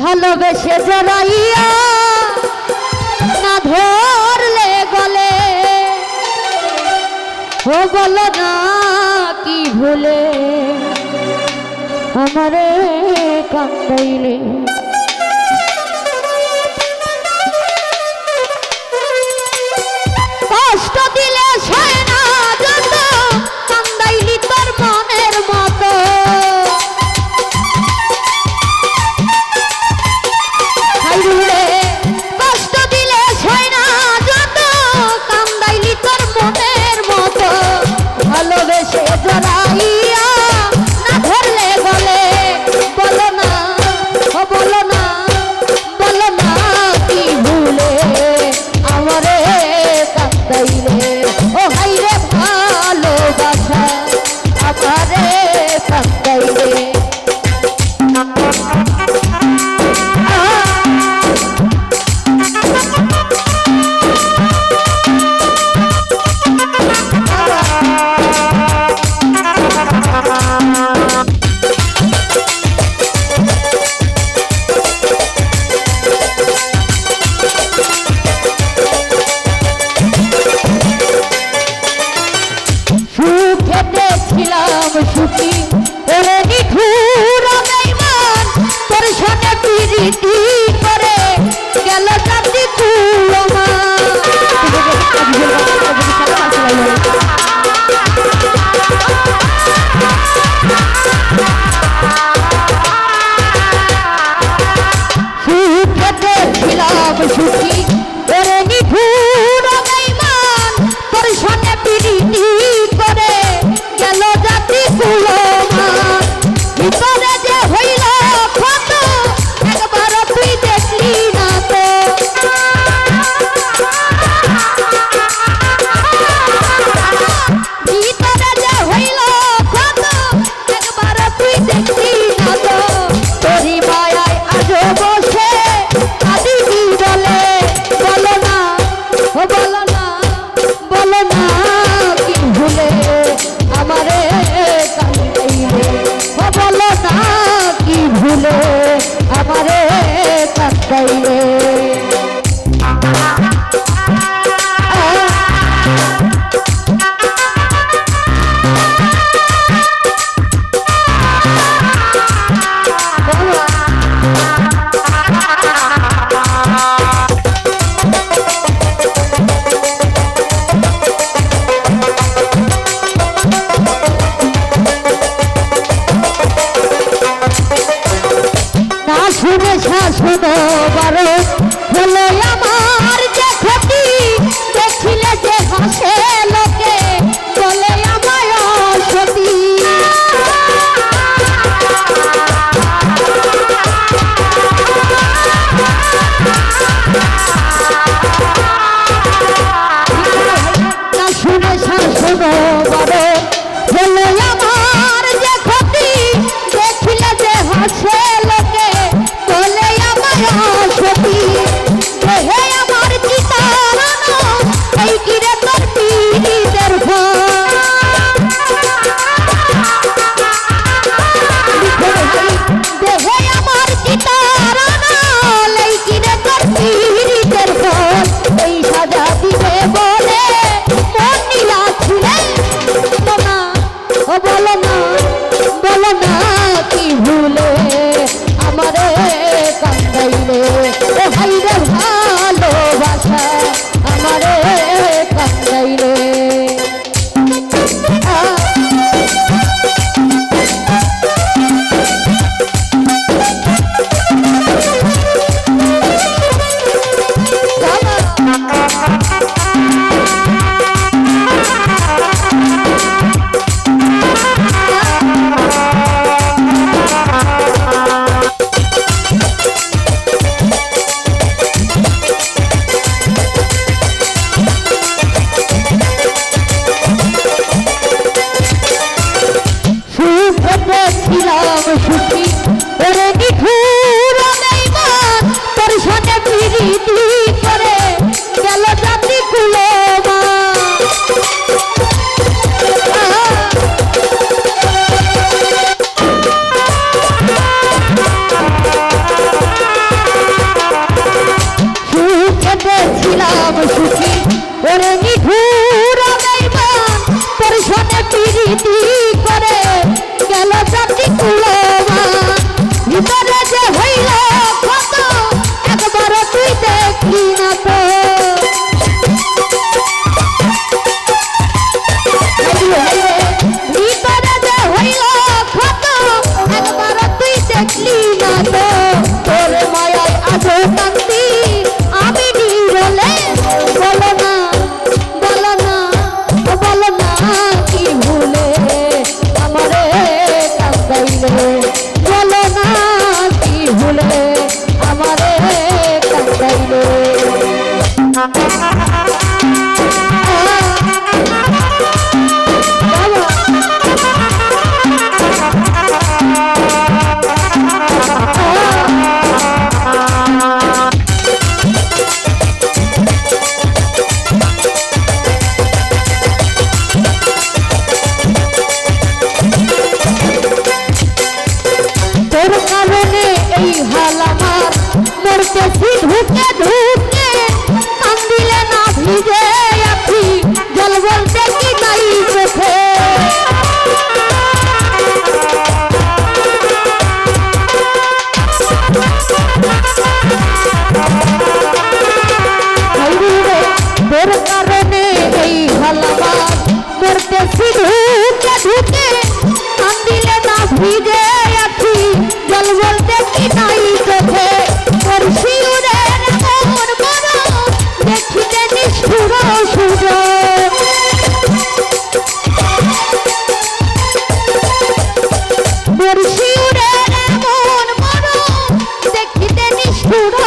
ভালোবেসে জড়াইয়া না ধরলে গলে ও বলো না কি ভুলে আমারে কান্দাইলে কষ্ট দিলে সয় না যত কান্দাইলি তোর মনের মতো কষ্ট দিলে সয় না যত কান্দাইলি তোর মনের মতো ভালোবেসে জড়াইয়া না ধরলে গলে বলো না ও বলো না কি ভুলে আমারে কান্দাইলে ও হাইরে ভালোবাসা আমারে কান্দাইলে সুখী ওরে নিঠুর বেঈমান তোর সঙ্গে প্রীতি করে গেল জাতি কুলমা সুখেতে ছিলাম সুখী ওরে নিঠুর বেঈমান তোর সঙ্গে প্রীতি করে গেল জাতি কুলমা ভিতরে যে হইল কত একবার তুই দেখলি না তো ভিতরে যে হইল কত একবার তুই দেখলি না তো তোরি মায়ায় আজো বসে আদি কি বলে বলো না ও বলো না কি ভুলে আমারে কান্দাইলে ও বলো না কি ভুলে আমারে কান্দাইলে শুনে শাসনো বারো হলো আমার যে ক্ষতি দেখিলে যে হাসে লোকে বলে আমায় অসতী শুনে শাসনো বারো হলো আমার যে ক্ষতি দেখিলে যে হাসে লোকে বলে আমায় অসতী করে যে হইল কত একবার তুই দেখলি না তো ভিতরে যে হইল কত একবার তুই দেখলি না তো তোর মায়ায় আজো কান্দি আমি নিরলে বলো না বলো না বলো না কি ভুলে আমারে কাঁদাইলে বলো না কি ভুলে আমারে কাঁদাইলে তোর কারণে এই হাল আমার মরতেছি ঢুকে ঢুকে কান দিলে না ভিজে আছি জল বলতে কি নাই চোখে তোর কারণে এই হাল আমার মরতেছি ঢুকে ঢুকে কান দিলে না ভিজে আছি জল বলতে কি নাই চোখে তোর শিউরের মন বড় দেখিতে নিষ্ঠুর সুর তোর শিউরের মন বড় দেখিতে নিষ্ঠুর